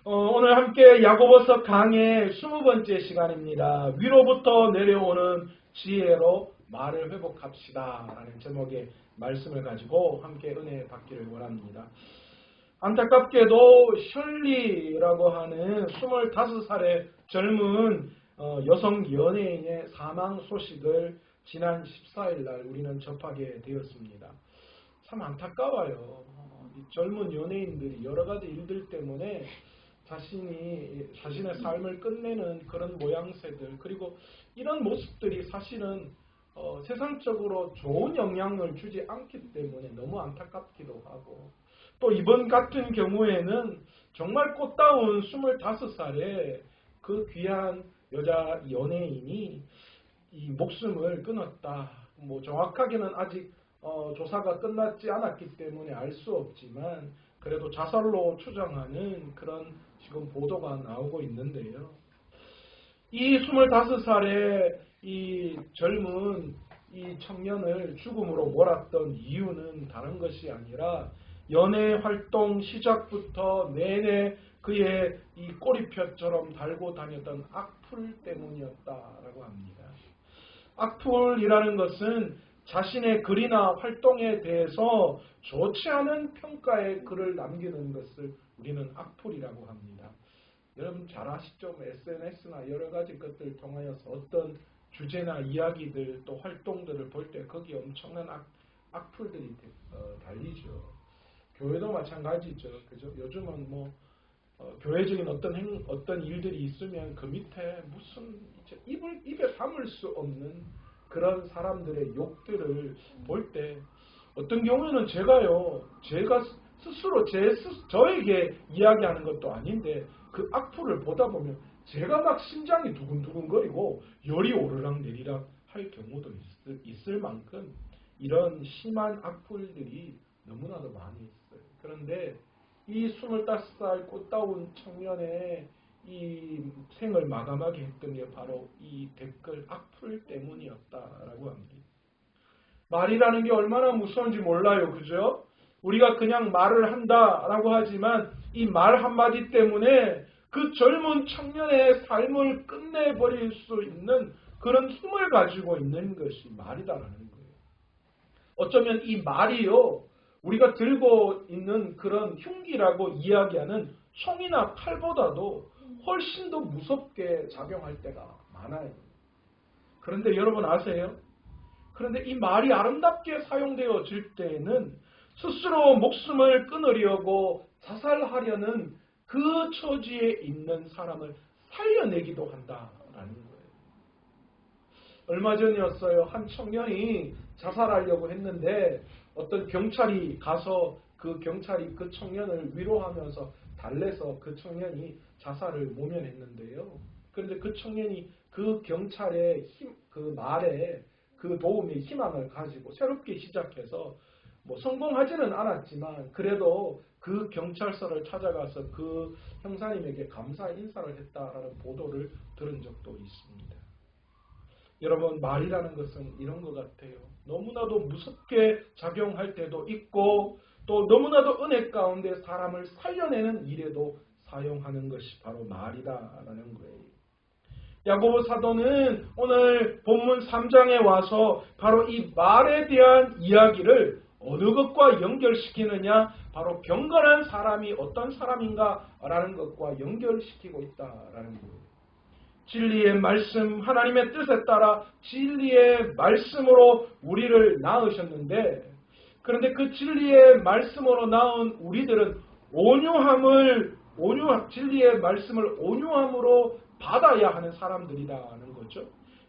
오늘 함께 야고보서 강의 20번째 시간입니다. 위로부터 내려오는 지혜로 말을 회복합시다 라는 제목의 말씀을 가지고 함께 은혜 받기를 원합니다. 안타깝게도 셜리라고 하는 25살의 젊은 여성 연예인의 사망 소식을 지난 14일 날 우리는 접하게 되었습니다. 참 안타까워요. 이 젊은 연예인들이 여러 가지 일들 때문에 자신의 삶을 끝내는 그런 모양새들, 그리고 이런 모습들이 사실은 세상적으로 좋은 영향을 주지 않기 때문에 너무 안타깝기도 하고, 또 이번 같은 경우에는 정말 꽃다운 25살의 그 귀한 여자 연예인이 이 목숨을 끊었다. 정확하게는 아직 조사가 끝났지 않았기 때문에 알 수 없지만 그래도 자살로 추정하는 그런 지금 보도가 나오고 있는데요. 이 25살의 이 젊은 이 청년을 죽음으로 몰았던 이유는 다른 것이 아니라 연애 활동 시작부터 내내 그의 이 꼬리표처럼 달고 다녔던 악플 때문이었다라고 합니다. 악플이라는 것은 자신의 글이나 활동에 대해서 좋지 않은 평가의 글을 남기는 것을 우리는 악플이라고 합니다. 여러분 잘 아시죠? SNS나 여러 가지 것들을 통하여서 어떤 주제나 이야기들 또 활동들을 볼 때 거기에 엄청난 악플들이 달리죠. 교회도 마찬가지죠. 그죠? 요즘은 교회적인 어떤 일들이 있으면 그 밑에 무슨 입에 담을 수 없는 그런 사람들의 욕들을 볼 때 어떤 경우에는 제가 스스로 저에게 이야기하는 것도 아닌데 그 악플을 보다 보면 제가 막 심장이 두근두근거리고 열이 오르락 내리락 할 경우도 있을 만큼 이런 심한 악플들이 너무나도 많이 있어요. 그런데 이 25살 꽃다운 청년의 이 생을 마감하게 했던 게 바로 이 댓글 악플 때문이었다라고 합니다. 말이라는 게 얼마나 무서운지 몰라요. 그죠? 우리가 그냥 말을 한다라고 하지만 이 말 한마디 때문에 그 젊은 청년의 삶을 끝내버릴 수 있는 그런 힘을 가지고 있는 것이 말이다라는 거예요. 어쩌면 이 말이요, 우리가 들고 있는 그런 흉기라고 이야기하는 총이나 칼보다도 훨씬 더 무섭게 작용할 때가 많아요. 그런데 여러분 아세요? 그런데 이 말이 아름답게 사용되어질 때에는 스스로 목숨을 끊으려고 자살하려는 그 처지에 있는 사람을 살려내기도 한다라는 거예요. 얼마 전이었어요. 한 청년이 자살하려고 했는데 어떤 경찰이 가서 그 경찰이 그 청년을 위로하면서 달래서 그 청년이 자살을 모면했는데요. 그런데 그 청년이 그 경찰의 그 말에 그 도움의 희망을 가지고 새롭게 시작해서 성공하지는 않았지만 그래도 그 경찰서를 찾아가서 그 형사님에게 감사 인사를 했다라는 보도를 들은 적도 있습니다. 여러분 말이라는 것은 이런 것 같아요. 너무나도 무섭게 작용할 때도 있고 또 너무나도 은혜 가운데 사람을 살려내는 일에도 사용하는 것이 바로 말이다라는 거예요. 야고보 사도는 오늘 본문 3장에 와서 바로 이 말에 대한 이야기를 어느 것과 연결시키느냐, 바로 경건한 사람이 어떤 사람인가라는 것과 연결시키고 있다라는 거예요. 진리의 말씀, 하나님의 뜻에 따라 진리의 말씀으로 우리를 낳으셨는데, 그런데 그 진리의 말씀으로 낳은 우리들은 진리의 말씀을 온유함으로 받아야 하는 사람들이라는 거죠.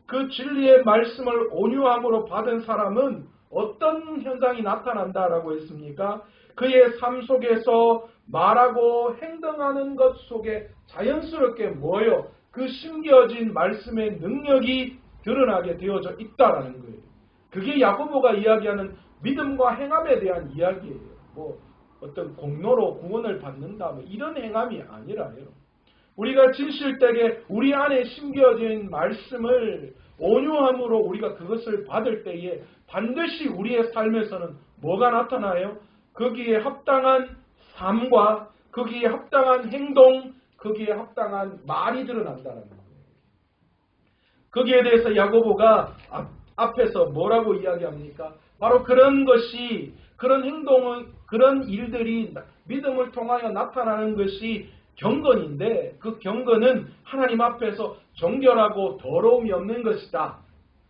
그 진리의 말씀을 온유함으로 받은 사람은 어떤 현상이 나타난다라고 했습니까? 그의 삶 속에서 말하고 행동하는 것 속에 자연스럽게 그 심겨진 말씀의 능력이 드러나게 되어져 있다라는 거예요. 그게 야고보가 이야기하는 믿음과 행함에 대한 이야기예요. 어떤 공로로 구원을 받는다 이런 행함이 아니라요. 우리가 진실되게 우리 안에 심겨진 말씀을 온유함으로 우리가 그것을 받을 때에 반드시 우리의 삶에서는 뭐가 나타나요? 거기에 합당한 삶과 거기에 합당한 행동, 거기에 합당한 말이 드러난다는 거예요. 거기에 대해서 야고보가 앞에서 뭐라고 이야기합니까? 바로 그런 것이, 그런 행동은, 그런 일들이 믿음을 통하여 나타나는 것이 경건인데, 그 경건은 하나님 앞에서 정결하고 더러움이 없는 것이다.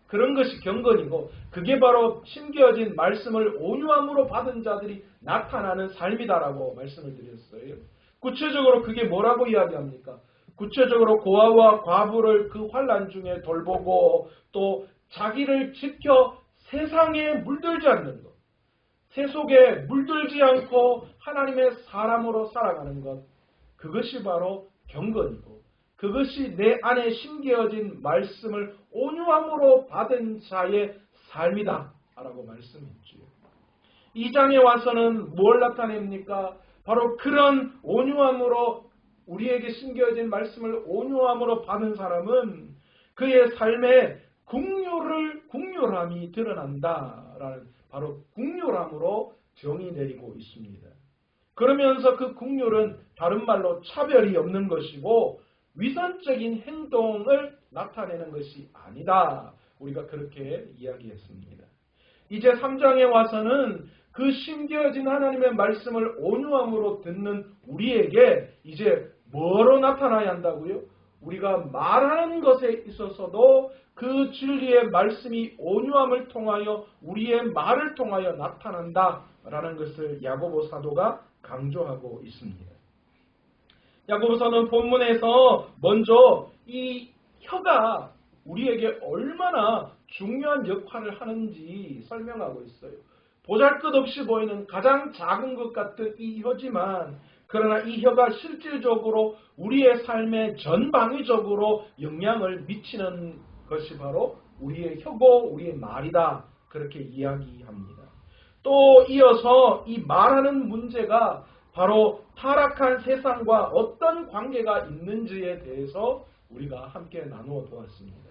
그런 것이 경건이고, 그게 바로 심겨진 말씀을 온유함으로 받은 자들이 나타나는 삶이다라고 말씀을 드렸어요. 구체적으로 그게 뭐라고 이야기합니까? 구체적으로 고아와 과부를 그 환난 중에 돌보고, 또 자기를 지켜 세상에 물들지 않는 것, 세속에 물들지 않고 하나님의 사람으로 살아가는 것, 그것이 바로 경건이고, 그것이 내 안에 심겨진 말씀을 온유함으로 받은 자의 삶이다 라고 말씀했지요. 2장에 와서는 뭘 나타냅니까? 바로 그런 온유함으로, 우리에게 심겨진 말씀을 온유함으로 받은 사람은 그의 삶에 국률함이 드러난다라는, 바로 국률함으로 정의 내리고 있습니다. 그러면서 그 국률은 다른 말로 차별이 없는 것이고 위선적인 행동을 나타내는 것이 아니다. 우리가 그렇게 이야기했습니다. 이제 3장에 와서는 그 심겨진 하나님의 말씀을 온유함으로 듣는 우리에게 이제 뭐로 나타나야 한다고요? 우리가 말하는 것에 있어서도 그 진리의 말씀이 온유함을 통하여, 우리의 말을 통하여 나타난다라는 것을 야고보 사도가 강조하고 있습니다. 야고보서는 본문에서 먼저 이 혀가 우리에게 얼마나 중요한 역할을 하는지 설명하고 있어요. 보잘것없이 보이는 가장 작은 것 같은 이 혀지만, 그러나 이 혀가 실질적으로 우리의 삶에 전방위적으로 영향을 미치는 것이 바로 우리의 혀고 우리의 말이다. 그렇게 이야기합니다. 또 이어서 이 말하는 문제가 바로 타락한 세상과 어떤 관계가 있는지에 대해서 우리가 함께 나누어 보았습니다.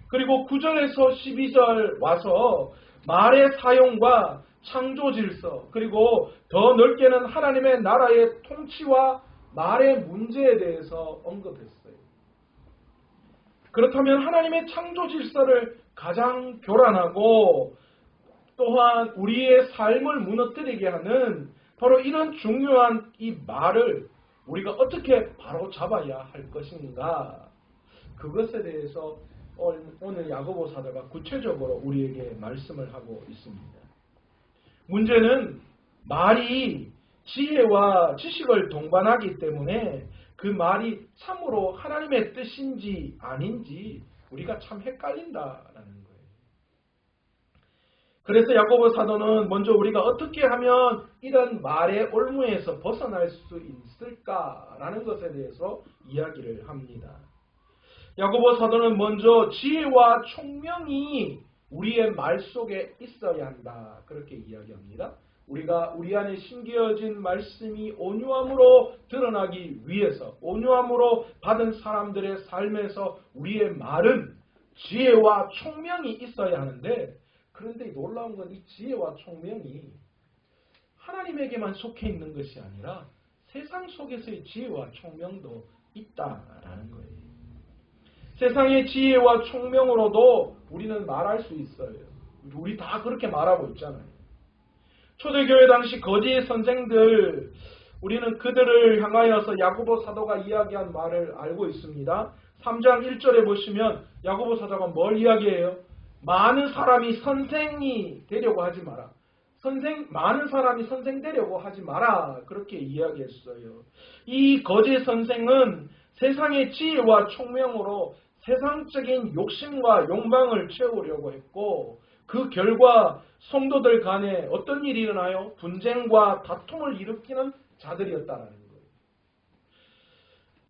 그리고 9절에서 12절 와서 말의 사용과 창조 질서, 그리고 더 넓게는 하나님의 나라의 통치와 말의 문제에 대해서 언급했어요. 그렇다면 하나님의 창조 질서를 가장 교란하고 또한 우리의 삶을 무너뜨리게 하는 바로 이런 중요한 이 말을 우리가 어떻게 바로 잡아야 할 것인가, 그것에 대해서 오늘 야고보 사도가 구체적으로 우리에게 말씀을 하고 있습니다. 문제는 말이 지혜와 지식을 동반하기 때문에 그 말이 참으로 하나님의 뜻인지 아닌지 우리가 참 헷갈린다라는 거예요. 그래서 야고보 사도는 먼저 우리가 어떻게 하면 이런 말의 올무에서 벗어날 수 있을까라는 것에 대해서 이야기를 합니다. 야고보 사도는 먼저 지혜와 총명이 우리의 말 속에 있어야 한다. 그렇게 이야기합니다. 우리가 우리 안에 심겨진 말씀이 온유함으로 드러나기 위해서, 온유함으로 받은 사람들의 삶에서 우리의 말은 지혜와 총명이 있어야 하는데, 그런데 놀라운 건 이 지혜와 총명이 하나님에게만 속해 있는 것이 아니라 세상 속에서의 지혜와 총명도 있다라는 거예요. 세상의 지혜와 총명으로도 우리는 말할 수 있어요. 우리 다 그렇게 말하고 있잖아요. 초대교회 당시 거짓 선생들, 우리는 그들을 향하여서 야고보 사도가 이야기한 말을 알고 있습니다. 3장 1절에 보시면 야고보 사도가 뭘 이야기해요? 많은 사람이 선생이 되려고 하지 마라. 많은 사람이 선생 되려고 하지 마라. 그렇게 이야기했어요. 이 거짓 선생은 세상의 지혜와 총명으로 세상적인 욕심과 욕망을 채우려고 했고, 그 결과 성도들 간에 어떤 일이 일어나요? 분쟁과 다툼을 일으키는 자들이었다는 거예요.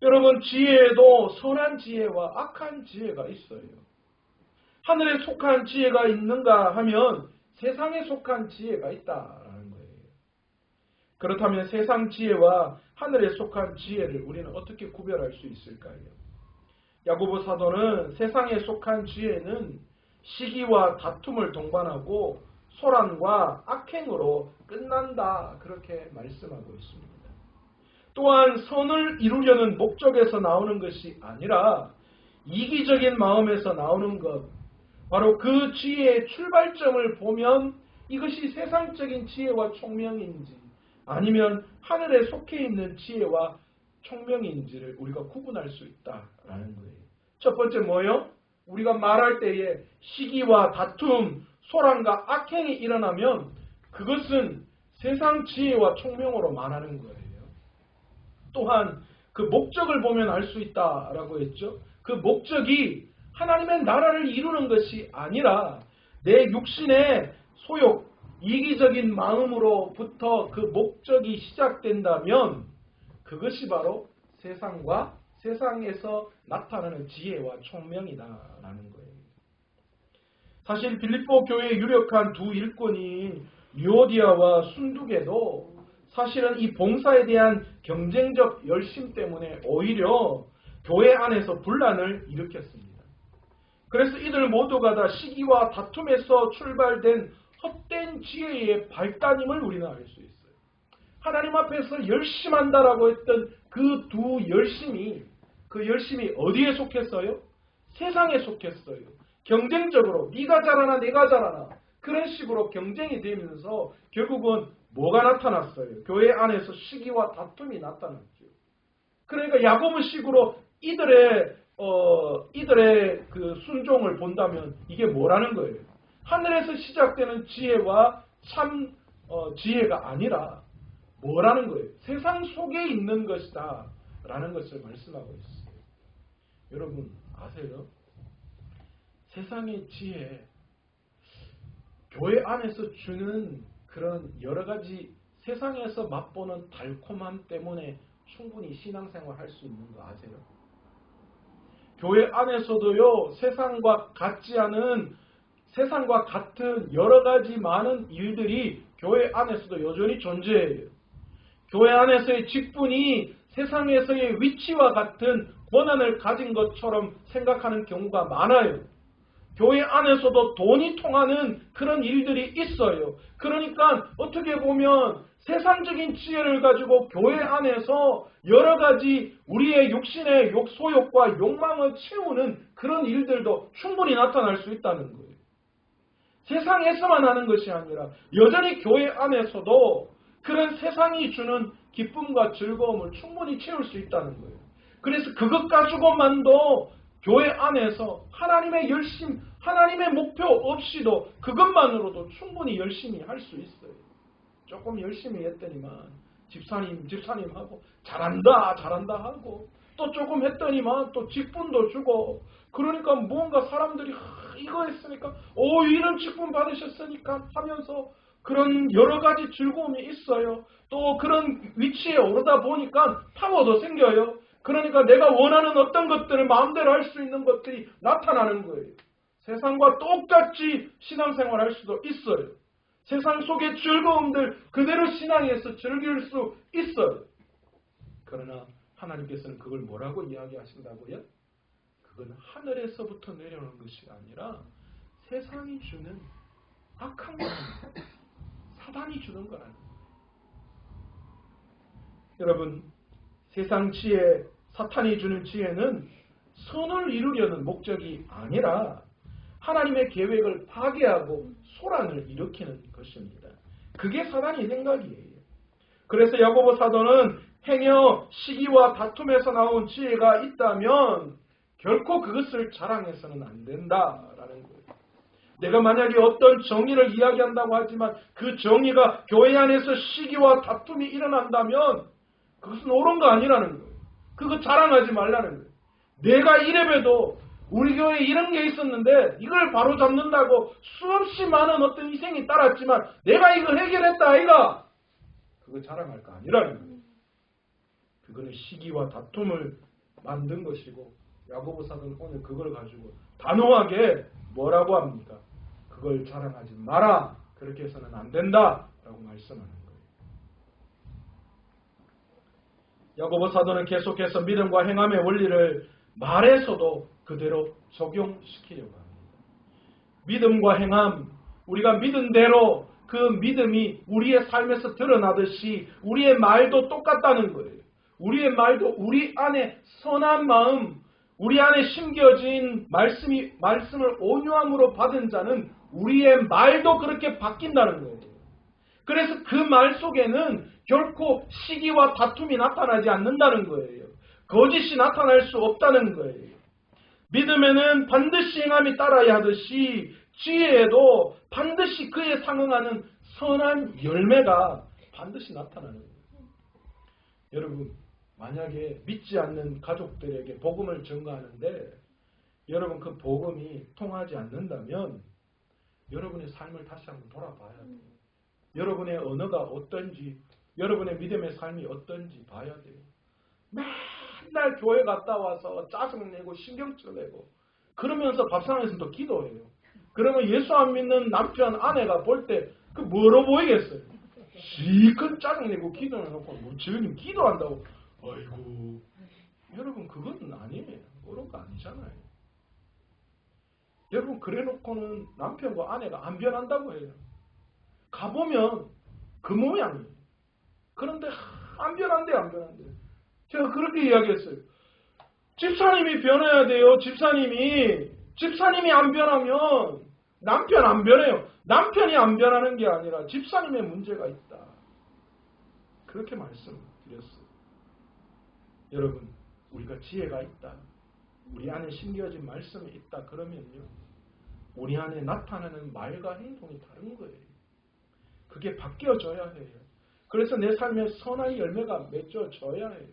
여러분, 지혜에도 선한 지혜와 악한 지혜가 있어요. 하늘에 속한 지혜가 있는가 하면 세상에 속한 지혜가 있다라는 거예요. 그렇다면 세상 지혜와 하늘에 속한 지혜를 우리는 어떻게 구별할 수 있을까요? 야고보 사도는 세상에 속한 지혜는 시기와 다툼을 동반하고 소란과 악행으로 끝난다, 그렇게 말씀하고 있습니다. 또한 선을 이루려는 목적에서 나오는 것이 아니라 이기적인 마음에서 나오는 것, 바로 그 지혜의 출발점을 보면 이것이 세상적인 지혜와 총명인지 아니면 하늘에 속해 있는 지혜와 총명인지를 우리가 구분할 수 있다라는 거예요. 첫 번째 뭐예요? 우리가 말할 때에 시기와 다툼, 소란과 악행이 일어나면 그것은 세상 지혜와 총명으로 말하는 거예요. 또한 그 목적을 보면 알 수 있다라고 했죠. 그 목적이 하나님의 나라를 이루는 것이 아니라 내 육신의 소욕, 이기적인 마음으로부터 그 목적이 시작된다면 그것이 바로 세상과 세상에서 나타나는 지혜와 총명이다라는 거예요. 사실 빌립보 교회의 유력한 두 일꾼인 유오디아와 순두개도 사실은 이 봉사에 대한 경쟁적 열심 때문에 오히려 교회 안에서 분란을 일으켰습니다. 그래서 이들 모두가 다 시기와 다툼에서 출발된 헛된 지혜의 발단임을 우리는 알 수 있어요. 하나님 앞에서 열심한다라고 했던 그 두 열심이, 그 열심이 어디에 속했어요? 세상에 속했어요. 경쟁적으로 네가 잘하나 내가 잘하나 그런 식으로 경쟁이 되면서 결국은 뭐가 나타났어요? 교회 안에서 시기와 다툼이 나타났죠. 그러니까 야고보식으로 이들의 그 순종을 본다면 이게 뭐라는 거예요? 하늘에서 시작되는 지혜와 참 지혜가 아니라 뭐라는 거예요? 세상 속에 있는 것이다 라는 것을 말씀하고 있어요. 여러분 아세요? 세상의 지혜, 교회 안에서 주는 그런 여러 가지 세상에서 맛보는 달콤함 때문에 충분히 신앙생활 할 수 있는 거 아세요? 교회 안에서도요, 세상과 같은 여러 가지 많은 일들이 교회 안에서도 여전히 존재해요. 교회 안에서의 직분이 세상에서의 위치와 같은 권한을 가진 것처럼 생각하는 경우가 많아요. 교회 안에서도 돈이 통하는 그런 일들이 있어요. 그러니까 어떻게 보면 세상적인 지혜를 가지고 교회 안에서 여러 가지 우리의 육신의 소욕과 욕망을 채우는 그런 일들도 충분히 나타날 수 있다는 거예요. 세상에서만 하는 것이 아니라 여전히 교회 안에서도 그런 세상이 주는 기쁨과 즐거움을 충분히 채울 수 있다는 거예요. 그래서 그것 가지고만도 교회 안에서 하나님의 열심, 하나님의 목표 없이도 그것만으로도 충분히 열심히 할 수 있어요. 조금 열심히 했더니만 집사님하고 잘한다 하고 또 조금 했더니만 또 직분도 주고 그러니까 뭔가 사람들이 이거 했으니까 이런 직분 받으셨으니까 하면서 그런 여러 가지 즐거움이 있어요. 또 그런 위치에 오르다 보니까 파워도 생겨요. 그러니까 내가 원하는 어떤 것들을 마음대로 할 수 있는 것들이 나타나는 거예요. 세상과 똑같이 신앙생활 할 수도 있어요. 세상 속의 즐거움들 그대로 신앙에서 즐길 수 있어요. 그러나 하나님께서는 그걸 뭐라고 이야기하신다고요? 그건 하늘에서부터 내려오는 것이 아니라 세상이 주는 악한 거랍니다. 사단이 주는 거랍니다. 여러분, 세상 지혜, 사탄이 주는 지혜는 선을 이루려는 목적이 아니라 하나님의 계획을 파괴하고 소란을 일으키는 것입니다. 그게 사단의 생각이에요. 그래서 야고보 사도는 행여 시기와 다툼에서 나온 지혜가 있다면 결코 그것을 자랑해서는 안 된다라는 거예요. 내가 만약에 어떤 정의를 이야기한다고 하지만 그 정의가 교회 안에서 시기와 다툼이 일어난다면 그것은 옳은 거 아니라는 거예요. 그거 자랑하지 말라는 거예요. 내가 이래봬도 우리 교회에 이런 게 있었는데 이걸 바로 잡는다고 수없이 많은 어떤 희생이 따랐지만 내가 이거 해결했다 아이가 그거 자랑할 거 아니라는 거예요. 그거는 시기와 다툼을 만든 것이고 야고보 사도는 오늘 그걸 가지고 단호하게 뭐라고 합니까? 그걸 자랑하지 마라. 그렇게 해서는 안 된다 라고 말씀하는 거예요. 야고보 사도는 계속해서 믿음과 행함의 원리를 말에서도 그대로 적용시키려고 합니다. 믿음과 행함, 우리가 믿은 대로 그 믿음이 우리의 삶에서 드러나듯이 우리의 말도 똑같다는 거예요. 우리의 말도 우리 안에 선한 마음, 우리 안에 심겨진 말씀을 온유함으로 받은 자는 우리의 말도 그렇게 바뀐다는 거예요. 그래서 그 말 속에는 결코 시기와 다툼이 나타나지 않는다는 거예요. 거짓이 나타날 수 없다는 거예요. 믿음에는 반드시 행함이 따라야 하듯이 지혜에도 반드시 그에 상응하는 선한 열매가 반드시 나타나는 거예요. 여러분, 만약에 믿지 않는 가족들에게 복음을 전가하는데 여러분 그 복음이 통하지 않는다면 여러분의 삶을 다시 한번 돌아봐야 돼요. 여러분의 언어가 어떤지, 여러분의 믿음의 삶이 어떤지 봐야 돼요. 맨날 교회 갔다 와서 짜증내고 신경질 내고 그러면서 밥상에서 또 기도해요. 그러면 예수 안 믿는 남편, 아내가 볼 때 그 뭐로 보이겠어요? 시큰 짜증내고 기도해놓고 뭐 지금 기도한다고 아이고 여러분 그건 아니에요. 그런 거 아니잖아요. 여러분 그래놓고는 남편과 아내가 안 변한다고 해요. 가보면 그 모양이에요. 그런데 안 변한대요. 안 변한대요. 제가 그렇게 이야기했어요. 집사님이 변해야 돼요. 집사님이 안 변하면 남편 안 변해요. 남편이 안 변하는 게 아니라 집사님의 문제가 있다. 그렇게 말씀드렸어요. 여러분, 우리가 지혜가 있다. 우리 안에 심겨진 말씀이 있다. 그러면요. 우리 안에 나타나는 말과 행동이 다른 거예요. 그게 바뀌어져야 해요. 그래서 내 삶에 선한 열매가 맺어져야 해요.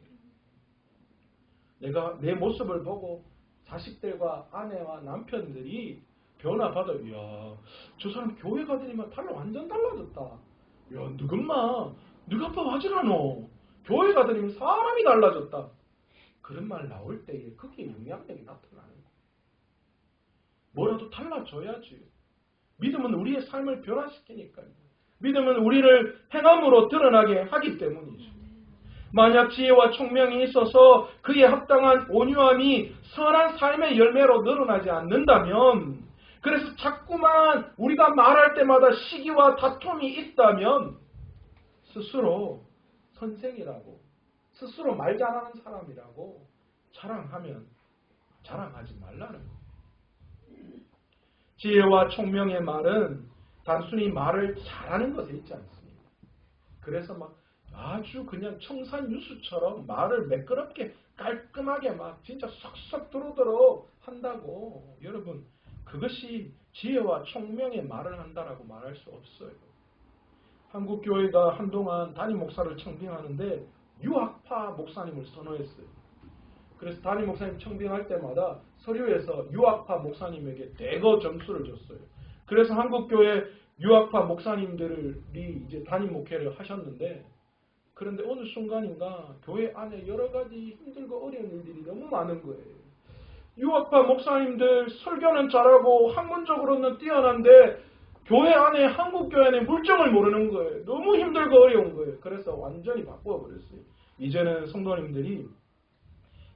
내가 내 모습을 보고 자식들과 아내와 남편들이 변화받아. 이야, 저 사람 교회 가더니만 완전 달라졌다. 야, 누가 아빠 와지라노. 교회 가더니 사람이 달라졌다. 그런 말 나올 때에 그게 영향력이 나타나는 거예요. 뭐라도 달라져야지. 믿음은 우리의 삶을 변화시키니까요. 믿음은 우리를 행함으로 드러나게 하기 때문이죠. 만약 지혜와 총명이 있어서 그에 합당한 온유함이 선한 삶의 열매로 늘어나지 않는다면, 그래서 자꾸만 우리가 말할 때마다 시기와 다툼이 있다면 스스로 선생이라고, 스스로 말 잘하는 사람이라고 자랑하지 말라는 거예요. 지혜와 총명의 말은 단순히 말을 잘하는 것에 있지 않습니다. 그래서 막 아주 그냥 청산유수처럼 말을 매끄럽게 깔끔하게 막 진짜 쏙쏙 들어오도록 한다고, 여러분 그것이 지혜와 총명의 말을 한다라고 말할 수 없어요. 한국교회가 한동안 담임 목사를 청빙하는데 유학파 목사님을 선호했어요. 그래서 담임 목사님 청빙할 때마다 서류에서 유학파 목사님에게 대거 점수를 줬어요. 그래서 한국교회 유학파 목사님들이 이제 담임 목회를 하셨는데, 그런데 어느 순간인가 교회 안에 여러 가지 힘들고 어려운 일들이 너무 많은 거예요. 유학파 목사님들 설교는 잘하고 학문적으로는 뛰어난데 교회 안에, 한국교회 안에 물정을 모르는 거예요. 너무 힘들고 어려운 거예요. 그래서 완전히 바꿔버렸어요. 이제는 성도님들이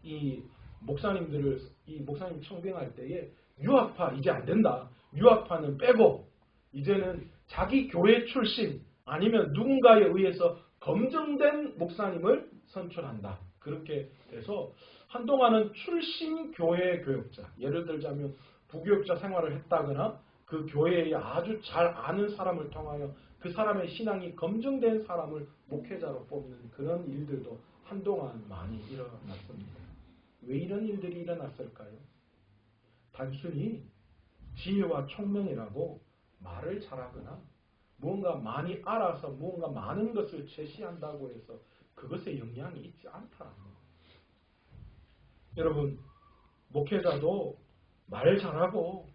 이 목사님 청빙할 때에 유학파 이제 안 된다. 유학파는 빼고 이제는 자기 교회 출신 아니면 누군가에 의해서 검증된 목사님을 선출한다. 그렇게 돼서 한동안은 출신 교회 교역자, 예를 들자면 부교역자 생활을 했다거나 그 교회에 아주 잘 아는 사람을 통하여 그 사람의 신앙이 검증된 사람을 목회자로 뽑는 그런 일들도 한동안 많이 일어났습니다. 왜 이런 일들이 일어났을까요? 단순히 지혜와 총명이라고 말을 잘하거나 무언가 많이 알아서 무언가 많은 것을 제시한다고 해서 그것에 영향이 있지 않다는 거예요. 여러분, 목회자도 말 잘하고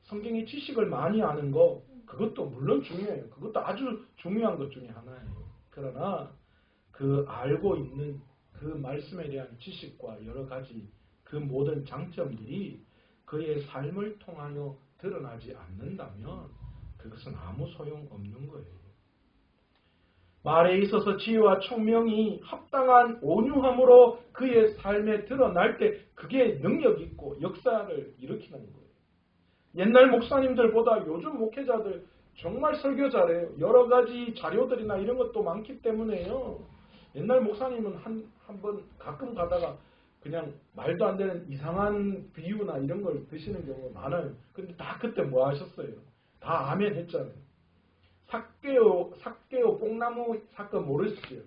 성경의 지식을 많이 아는 거, 그것도 물론 중요해요. 그것도 아주 중요한 것 중에 하나예요. 그러나 그 알고 있는 그 말씀에 대한 지식과 여러 가지 그 모든 장점들이 그의 삶을 통하여 드러나지 않는다면 그것은 아무 소용없는 거예요. 말에 있어서 지혜와 총명이 합당한 온유함으로 그의 삶에 드러날 때 그게 능력 있고 역사를 일으키는 거예요. 옛날 목사님들보다 요즘 목회자들 정말 설교 잘해요. 여러 가지 자료들이나 이런 것도 많기 때문에요. 옛날 목사님은 한 번 가끔 가다가 그냥 말도 안 되는 이상한 비유나 이런 걸 드시는 경우가 많아요. 근데 다 그때 뭐 하셨어요? 다 아멘 했잖아요. 삭개오 뽕나무 사건 모르시죠?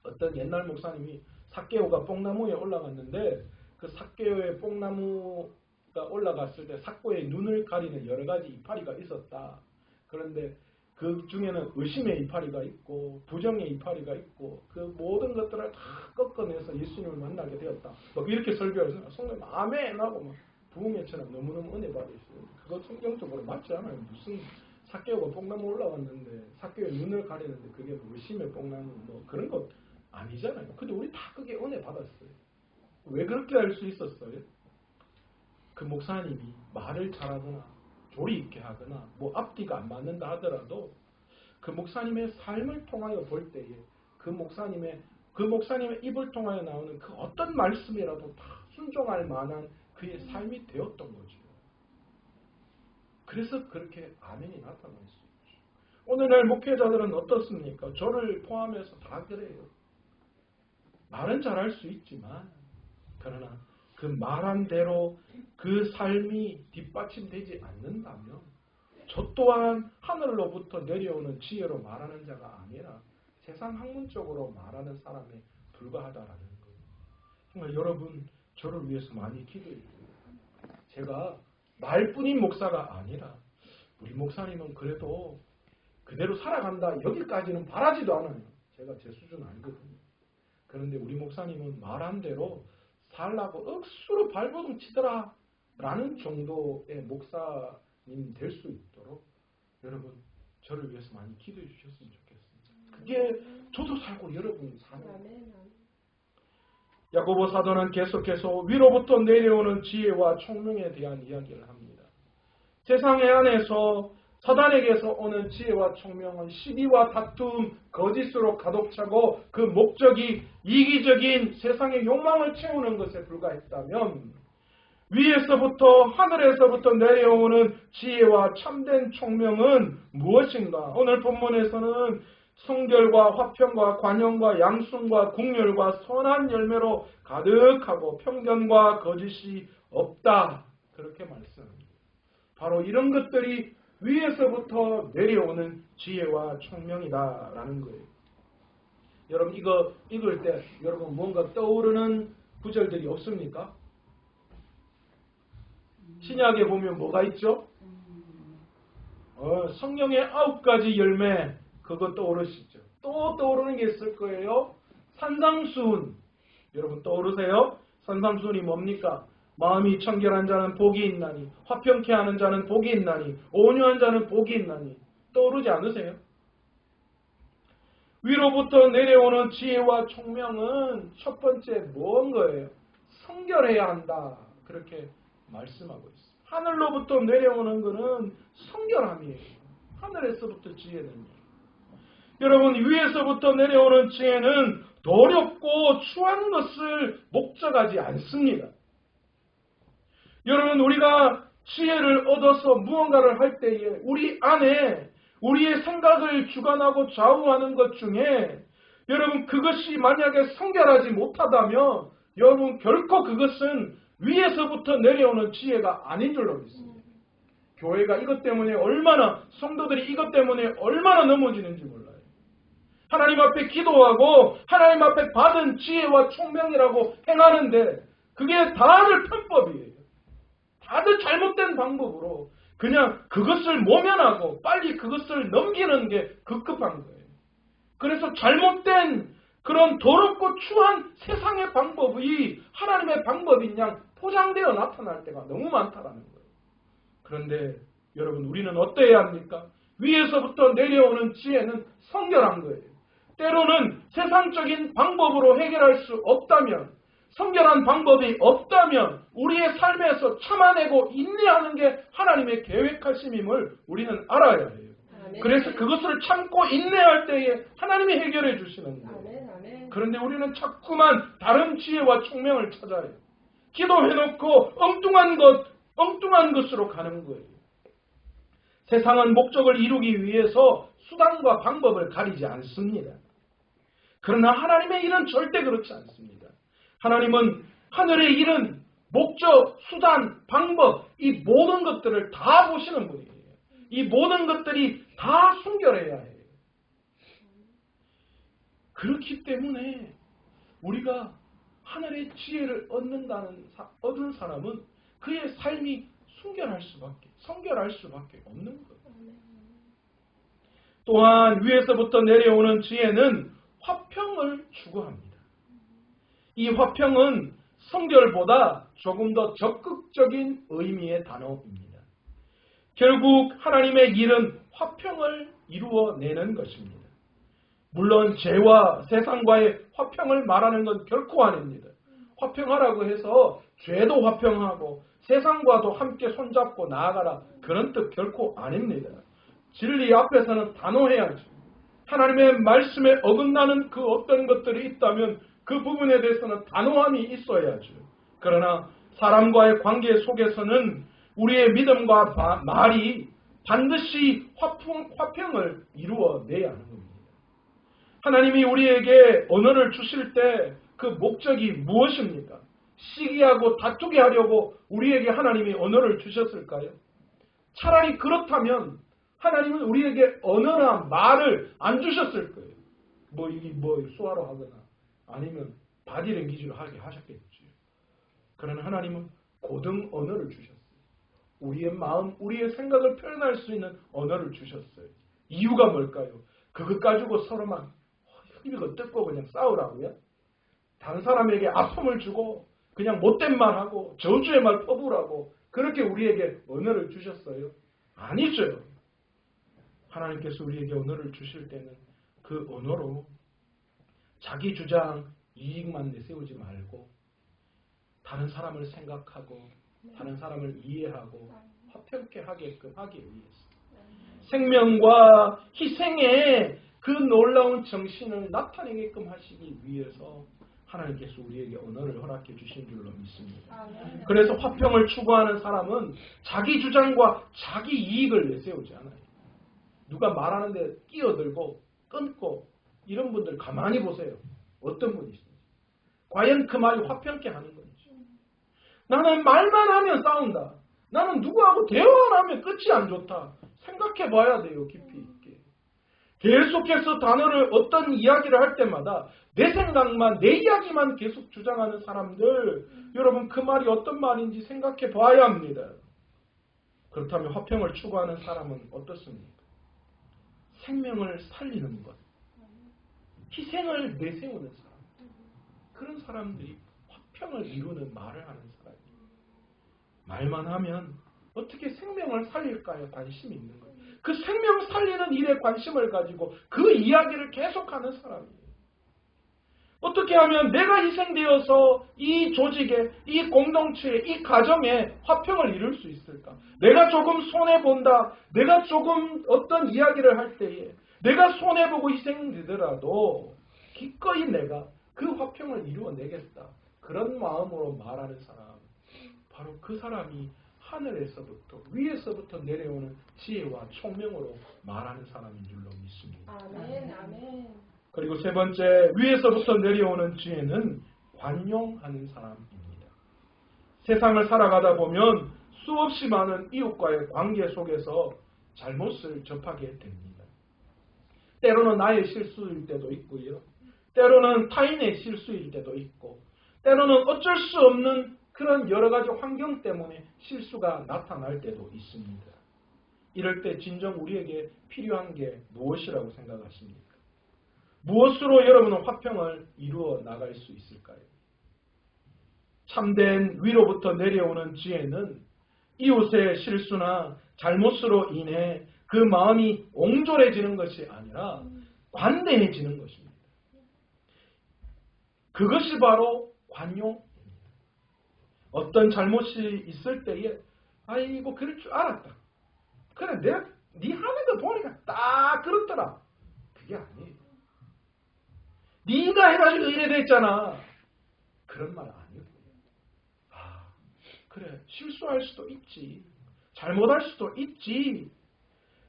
어떤 옛날 목사님이 삭개오가 뽕나무에 올라갔는데 그 삭개오의 뽕나무가 올라갔을 때 삭개오의 눈을 가리는 여러 가지 이파리가 있었다. 그런데 그 중에는 의심의 이파리가 있고 부정의 이파리가 있고 그 모든 것들을 다 꺾어내서 예수님을 만나게 되었다. 막 이렇게 설교해서 성도님 아멘 하고 막 부흥회처럼 너무너무 은혜 받으시고 그거 성경적으로 맞지 않아요. 무슨 삭개오가 뽕나무 올라왔는데 삭개오의 눈을 가리는데 그게 의심의 뽕나무 뭐 그런 것 아니잖아요. 근데 우리 다 그게 은혜 받았어요. 왜 그렇게 할 수 있었어요? 그 목사님이 말을 잘하거나 조리 있게 하거나 뭐 앞뒤가 안 맞는다 하더라도 그 목사님의 삶을 통하여 볼 때에 그 목사님의 입을 통하여 나오는 그 어떤 말씀이라도 다 순종할 만한 그의 삶이 되었던 거죠. 그래서 그렇게 아멘이 나타날 수 있죠. 오늘날 목회자들은 어떻습니까? 저를 포함해서 다 그래요. 말은 잘할 수 있지만 그러나 그 말한 대로 그 삶이 뒷받침되지 않는다면 저 또한 하늘로부터 내려오는 지혜로 말하는 자가 아니라 세상 학문적으로 말하는 사람에 불과하다라는 거예요. 정말 여러분 저를 위해서 많이 기도해 주세요. 제가 말뿐인 목사가 아니라 우리 목사님은 그래도 그대로 살아간다 여기까지는 바라지도 않아요. 제가 제 수준 아니거든요. 그런데 우리 목사님은 말한 대로 살라고 억수로 발버둥 치더라 라는 정도의 목사님 될 수 있도록 여러분 저를 위해서 많이 기도해 주셨으면 좋겠습니다. 그게 저도 살고 여러분이 사는 거예요. 야고보 사도는 계속해서 위로부터 내려오는 지혜와 총명에 대한 이야기를 합니다. 세상의 안에서 사단에게서 오는 지혜와 총명은 시비와 다툼, 거짓으로 가득 차고 그 목적이 이기적인 세상의 욕망을 채우는 것에 불과했다면 위에서부터 하늘에서부터 내려오는 지혜와 참된 총명은 무엇인가? 오늘 본문에서는 성결과 화평과 관용과 양순과 국률과 선한 열매로 가득하고 편견과 거짓이 없다. 그렇게 말씀합니다. 바로 이런 것들이 위에서부터 내려오는 지혜와 총명이다라는 거예요. 여러분 이거 읽을 때 여러분 뭔가 떠오르는 구절들이 없습니까? 신약에 보면 뭐가 있죠? 성령의 9가지 열매 그거 떠오르시죠? 또 떠오르는 게 있을 거예요. 산상수훈 여러분 떠오르세요? 산상수훈이 뭡니까? 마음이 청결한 자는 복이 있나니 화평케 하는 자는 복이 있나니 온유한 자는 복이 있나니 떠오르지 않으세요? 위로부터 내려오는 지혜와 총명은 첫 번째 뭔 거예요? 성결해야 한다. 그렇게 말씀하고 있습니다. 하늘로부터 내려오는 것은 성결함이에요. 하늘에서부터 지혜는요. 여러분 위에서부터 내려오는 지혜는 더럽고 추한 것을 목적하지 않습니다. 여러분 우리가 지혜를 얻어서 무언가를 할 때에 우리 안에 우리의 생각을 주관하고 좌우하는 것 중에 여러분 그것이 만약에 성결하지 못하다면 여러분 결코 그것은 위에서부터 내려오는 지혜가 아닌 줄로 믿습니다. 교회가 이것 때문에 얼마나 성도들이 이것 때문에 얼마나 넘어지는지 몰라요. 하나님 앞에 기도하고 하나님 앞에 받은 지혜와 총명이라고 행하는데 그게 다들 편법이에요. 다들 잘못된 방법으로 그냥 그것을 모면하고 빨리 그것을 넘기는 게 급급한 거예요. 그래서 잘못된 그런 더럽고 추한 세상의 방법이 하나님의 방법인 양 포장되어 나타날 때가 너무 많다라는 거예요. 그런데 여러분 우리는 어떠해야 합니까? 위에서부터 내려오는 지혜는 성결한 거예요. 때로는 세상적인 방법으로 해결할 수 없다면 성결한 방법이 없다면 우리의 삶에서 참아내고 인내하는 게 하나님의 계획하심임을 우리는 알아야 해요. 아멘. 그래서 그것을 참고 인내할 때에 하나님이 해결해 주시는 거예요. 아멘. 그런데 우리는 자꾸만 다른 지혜와 총명을 찾아요. 기도해놓고 엉뚱한 것으로 가는 거예요. 세상은 목적을 이루기 위해서 수단과 방법을 가리지 않습니다. 그러나 하나님의 일은 절대 그렇지 않습니다. 하나님은 하늘의 일은 목적, 수단, 방법, 이 모든 것들을 다 보시는 분이에요. 이 모든 것들이 다 순결해야 해요. 그렇기 때문에 우리가 하늘의 지혜를 얻은 사람은 그의 삶이 성결할 수밖에 없는 거예요. 또한 위에서부터 내려오는 지혜는 화평을 추구합니다. 이 화평은 성결보다 조금 더 적극적인 의미의 단어입니다. 결국 하나님의 일은 화평을 이루어내는 것입니다. 물론 죄와 세상과의 화평을 말하는 건 결코 아닙니다. 화평하라고 해서 죄도 화평하고 세상과도 함께 손잡고 나아가라, 그런 뜻 결코 아닙니다. 진리 앞에서는 단호해야죠. 하나님의 말씀에 어긋나는 그 어떤 것들이 있다면 그 부분에 대해서는 단호함이 있어야죠. 그러나 사람과의 관계 속에서는 우리의 믿음과 말이 반드시 화평을 이루어내야 하는 겁니다. 하나님이 우리에게 언어를 주실 때 그 목적이 무엇입니까? 시기하고 다투게 하려고 우리에게 하나님이 언어를 주셨을까요? 차라리 그렇다면 하나님은 우리에게 언어나 말을 안 주셨을 거예요. 수화로 하거나 아니면 바디랭귀지로 하게 하셨겠죠. 그러나 하나님은 고등 언어를 주셨어요. 우리의 마음, 우리의 생각을 표현할 수 있는 언어를 주셨어요. 이유가 뭘까요? 그것 가지고 서로만 힘이고 뜯고 그냥 싸우라고요? 다른 사람에게 아픔을 주고 그냥 못된 말하고 저주의 말 퍼부으라고 그렇게 우리에게 언어를 주셨어요? 아니죠. 하나님께서 우리에게 언어를 주실 때는 그 언어로 자기 주장, 이익만 내세우지 말고 다른 사람을 생각하고 다른 사람을 이해하고 화평케 하게끔 하기 위해서 생명과 희생의 그 놀라운 정신을 나타내게끔 하시기 위해서 하나님께서 우리에게 언어를 허락해 주신 줄로 믿습니다. 그래서 화평을 추구하는 사람은 자기 주장과 자기 이익을 내세우지 않아요. 누가 말하는데 끼어들고 끊고 이런 분들 가만히 보세요. 어떤 분이 있습니까? 과연 그 말이 화평케 하는 건지. 나는 말만 하면 싸운다. 나는 누구하고 대화만 하면 끝이 안 좋다. 생각해 봐야 돼요. 깊이 있게. 계속해서 어떤 이야기를 할 때마다 내 생각만, 내 이야기만 계속 주장하는 사람들, 여러분 그 말이 어떤 말인지 생각해 봐야 합니다. 그렇다면 화평을 추구하는 사람은 어떻습니까? 생명을 살리는 것, 희생을 내세우는 사람, 그런 사람들이 화평을 이루는 말을 하는 사람이에요. 말만 하면 어떻게 생명을 살릴까요? 관심이 있는 거예요. 그 생명 살리는 일에 관심을 가지고 그 이야기를 계속하는 사람이에요. 어떻게 하면 내가 희생되어서 이 조직에, 이 공동체에, 이 가정에 화평을 이룰 수 있을까? 내가 조금 손해본다. 내가 조금 어떤 이야기를 할 때에 내가 손해보고 희생되더라도 기꺼이 내가 그 화평을 이루어내겠다. 그런 마음으로 말하는 사람. 바로 그 사람이 하늘에서부터 위에서부터 내려오는 지혜와 총명으로 말하는 사람인 줄로 믿습니다. 아멘, 아멘. 그리고 세 번째, 위에서부터 내려오는 지혜는 관용하는 사람입니다. 세상을 살아가다 보면 수없이 많은 이웃과의 관계 속에서 잘못을 접하게 됩니다. 때로는 나의 실수일 때도 있고요. 때로는 타인의 실수일 때도 있고, 때로는 어쩔 수 없는 그런 여러 가지 환경 때문에 실수가 나타날 때도 있습니다. 이럴 때 진정 우리에게 필요한 게 무엇이라고 생각하십니까? 무엇으로 여러분은 화평을 이루어 나갈 수 있을까요? 참된 위로부터 내려오는 지혜는 이웃의 실수나 잘못으로 인해 그 마음이 옹졸해지는 것이 아니라 관대해지는 것입니다. 그것이 바로 관용입니다. 어떤 잘못이 있을 때에 아이고 그럴 줄 알았다. 그래 내가 네 하는 거 보니까 딱 그렇더라. 그게 아니에요. 네가 해가지고 이래 됐잖아. 그런 말 아니에요. 그래 실수할 수도 있지. 잘못할 수도 있지.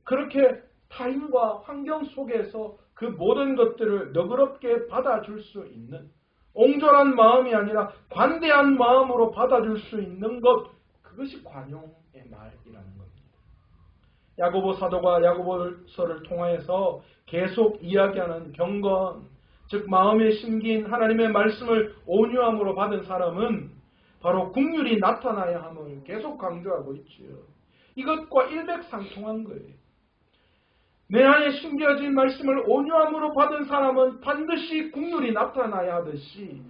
그렇게 타인과 환경 속에서 그 그 모든 것들을 너그럽게 받아줄 수 있는, 옹졸한 마음이 아니라 관대한 마음으로 받아줄 수 있는 것, 그것이 관용의 말이라는 겁니다. 야고보 사도가 야고보서를 통하여서 계속 이야기하는 경건, 즉 마음에 심긴 하나님의 말씀을 온유함으로 받은 사람은 바로 국률이 나타나야 함을 계속 강조하고 있지요. 이것과 일맥상통한 거예요. 내 안에 심겨진 말씀을 온유함으로 받은 사람은 반드시 국률이 나타나야 하듯이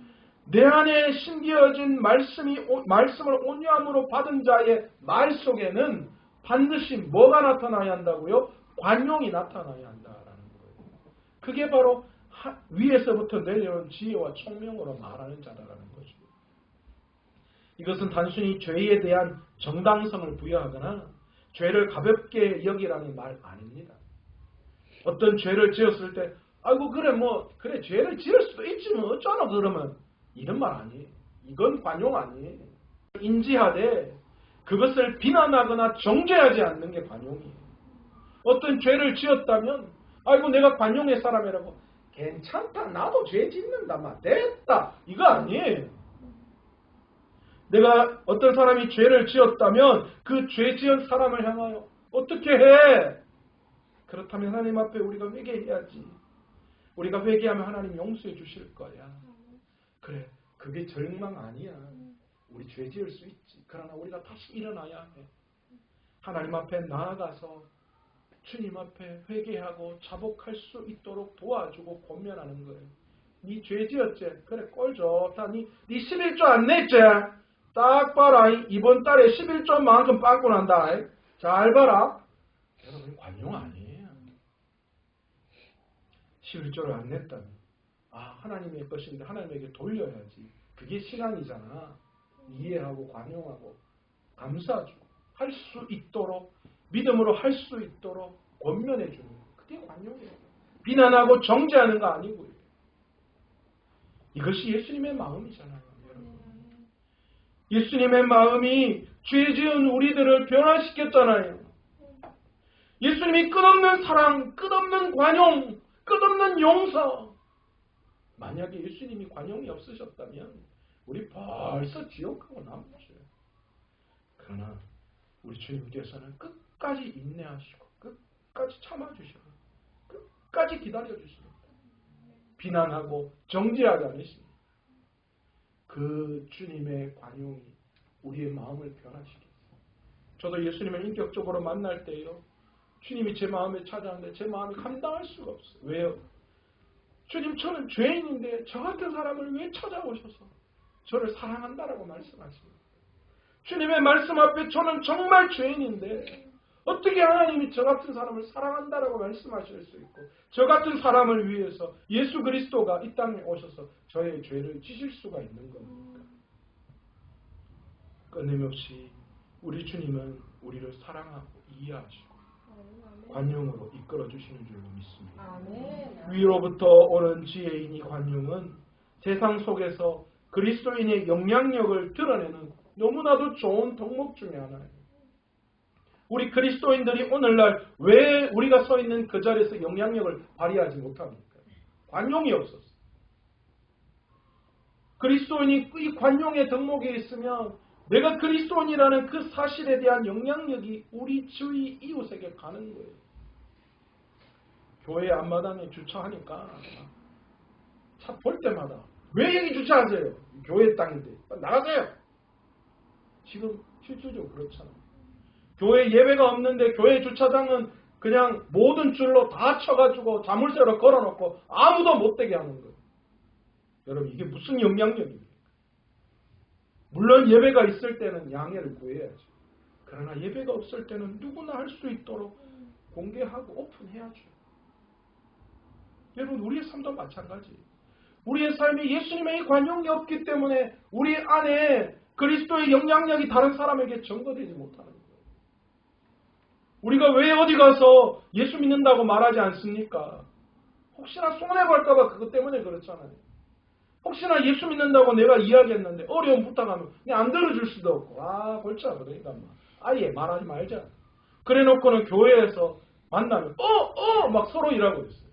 내 안에 심겨진 말씀을 온유함으로 받은 자의 말 속에는 반드시 뭐가 나타나야 한다고요? 관용이 나타나야 한다라는 거예요. 그게 바로 위에서부터 내려온 지혜와 총명으로 말하는 자라는 거죠. 이것은 단순히 죄에 대한 정당성을 부여하거나 죄를 가볍게 여기라는 말 아닙니다. 어떤 죄를 지었을 때 아이고 그래 죄를 지을 수도 있지 뭐 어쩌나 그러면 이런 말 아니에요. 이건 관용 아니에요. 인지하되 그것을 비난하거나 정죄하지 않는 게 관용이에요. 어떤 죄를 지었다면 아이고 내가 관용의 사람이라고 괜찮다 나도 죄 짓는다 막 됐다 이거 아니에요. 내가 어떤 사람이 죄를 지었다면 그 죄 지은 사람을 향하여 어떻게 해? 그렇다면 하나님 앞에 우리가 회개해야지. 우리가 회개하면 하나님 용서해 주실 거야. 그래 그게 절망 아니야. 우리 죄 지을 수 있지. 그러나 우리가 다시 일어나야 해. 하나님 앞에 나아가서 주님 앞에 회개하고 자복할 수 있도록 도와주고 권면하는 거예요. 네 죄 지었지? 그래 꼴 좋다. 네 11조 안 냈지? 딱 봐라. 이번 달에 11조만큼 빵꾸 난다. 잘 봐라. 여러분 관용 아니에요. 11조를 안 냈다면 하나님의 것인데 하나님에게 돌려야지. 그게 신앙이잖아. 이해하고 관용하고 감사주고 할 수 있도록 믿음으로 할 수 있도록 권면해 주는 거. 그게 관용이에요. 비난하고 정죄하는 거 아니고요. 이것이 예수님의 마음이잖아요. 여러분. 예수님의 마음이 죄 지은 우리들을 변화시켰잖아요. 예수님이 끝없는 사랑, 끝없는 관용, 끝없는 용서. 만약에 예수님이 관용이 없으셨다면 우리 벌써 지옥하고 남았죠. 그러나 우리 주님께서는 끝까지 인내하시고 끝까지 참아주시고 끝까지 기다려주십니다. 비난하고 정죄하지 않으십니다. 그 주님의 관용이 우리의 마음을 변화시켰어요. 저도 예수님을 인격적으로 만날 때요. 주님이 제 마음에 찾아왔는데 제 마음이 감당할 수가 없어요. 왜요? 주님 저는 죄인인데 저 같은 사람을 왜 찾아오셔서 저를 사랑한다라고 말씀하십니다. 주님의 말씀 앞에 저는 정말 죄인인데 어떻게 하나님이 저 같은 사람을 사랑한다라고 말씀하실 수 있고 저 같은 사람을 위해서 예수 그리스도가 이 땅에 오셔서 저의 죄를 지실 수가 있는 겁니까? 끊임없이 우리 주님은 우리를 사랑하고 이해하시고 관용으로 이끌어 주시는 줄로 믿습니다. 위로부터 오는 지혜인이 관용은 세상 속에서 그리스도인의 영향력을 드러내는 너무나도 좋은 덕목 중에 하나예요. 우리 그리스도인들이 오늘날 왜 우리가 서 있는 그 자리에서 영향력을 발휘하지 못합니까? 관용이 없었어요. 그리스도인이 이 관용의 덕목에 있으면 내가 그리스도인이라는 그 사실에 대한 영향력이 우리 주위 이웃에게 가는 거예요. 교회 앞마당에 주차하니까 차 볼 때마다 왜 여기 주차하세요? 교회 땅인데 나가세요. 지금 실질적으로 그렇잖아요. 교회 예배가 없는데 교회 주차장은 그냥 모든 줄로 다 쳐가지고 자물쇠로 걸어놓고 아무도 못 되게 하는 거예요. 여러분 이게 무슨 영향력입니까? 물론 예배가 있을 때는 양해를 구해야죠. 그러나 예배가 없을 때는 누구나 할 수 있도록 공개하고 오픈해야죠. 여러분 우리의 삶도 마찬가지예요. 우리의 삶이 예수님의 이 관용이 없기 때문에 우리 안에 그리스도의 영향력이 다른 사람에게 전거되지 못하는 거예요. 우리가 왜 어디 가서 예수 믿는다고 말하지 않습니까? 혹시나 손해볼까 봐 그것 때문에 그렇잖아요. 혹시나 예수 믿는다고 내가 이야기했는데 어려움 부탁하면 그냥 안 들어줄 수도 없고 골치 아파. 그러니까 아예 말하지 말자. 그래 놓고는 교회에서 만나면 막 서로 일하고 있어요.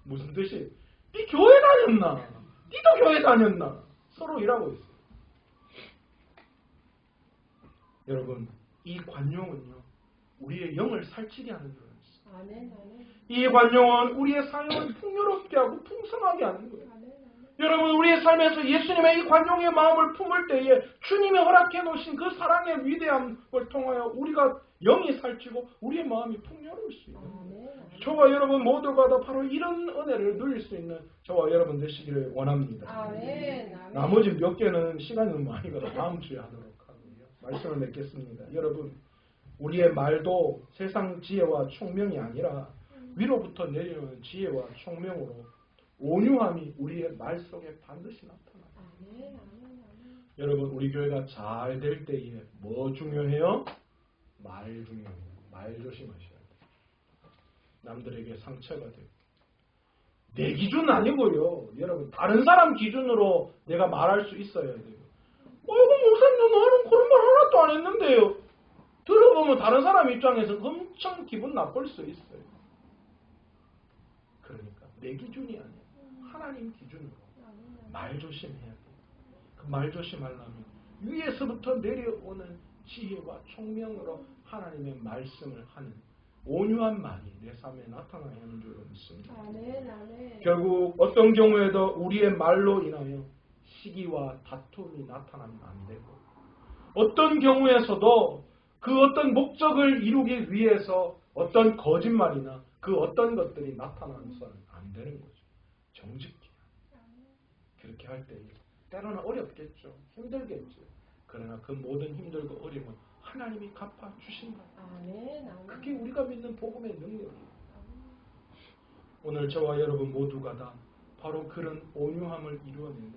무슨 뜻이? 네 교회 다녔나? 니도 교회 다녔나? 서로 일하고 있어요. 여러분, 이 관용은요, 우리의 영을 살찌게 하는 거예요. 아멘, 아멘. 이 관용은 우리의 삶을 풍요롭게 하고 풍성하게 하는 거예요. 아멘, 아멘. 여러분, 우리의 삶에서 예수님의 이 관용의 마음을 품을 때에 주님이 허락해 놓으신 그 사랑의 위대함을 통하여 우리가 영이 살찌고 우리의 마음이 풍요로울 수 있는 거예요. 저와 여러분 모두가 다 바로 이런 은혜를 누릴 수 있는 저와 여러분 되시기를 원합니다. 아멘, 아멘. 나머지 몇 개는 시간이 너무 많이 가서 다음 주에 하도록 하고요. 말씀을 맺겠습니다. 여러분, 우리의 말도 세상 지혜와 총명이 아니라 위로부터 내려오는 지혜와 총명으로 온유함이 우리의 말 속에 반드시 나타나요. 아멘, 아멘, 아멘. 여러분, 우리 교회가 잘 될 때에 뭐 중요해요? 말 중요해요. 말 조심하셔야 돼요. 남들에게 상처가 되고. 내 기준 아니고요. 여러분, 다른 사람 기준으로 내가 말할 수 있어야 돼요. 어이구, 목사님, 나는 그런 말 하나도 안 했는데요. 들어보면 다른 사람 입장에서 엄청 기분 나쁠 수 있어요. 그러니까 내 기준이 아니야. 하나님 기준으로 말 조심해야 돼. 그 말 조심하려면 위에서부터 내려오는 지혜와 총명으로 하나님의 말씀을 하는 온유한 말이 내 삶에 나타나야 하는 줄로 믿습니다. 아멘, 아멘. 결국 어떤 경우에도 우리의 말로 인하여 시기와 다툼이 나타나면 안 되고, 어떤 경우에서도 그 어떤 목적을 이루기 위해서 어떤 거짓말이나 그 어떤 것들이 나타나서는 안 되는 거죠. 정직히. 그렇게 할 때 때로는 어렵겠죠. 힘들겠죠. 그러나 그 모든 힘들고 어려움은 하나님이 갚아 주신다. 아멘, 아멘. 그게 우리가 믿는 복음의 능력이에요. 오늘 저와 여러분 모두가 다 바로 그런 온유함을 이루어내는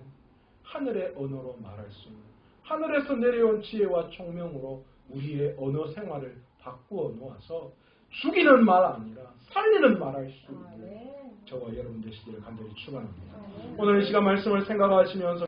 하늘의 언어로 말할 수 있는, 하늘에서 내려온 지혜와 총명으로 우리의 언어 생활을 바꾸어 놓아서 죽이는 말 아니라 살리는 말할 수 있는 저와 여러분 되시기를 간절히 축원합니다. 오늘 이 시간 말씀을 생각하시면서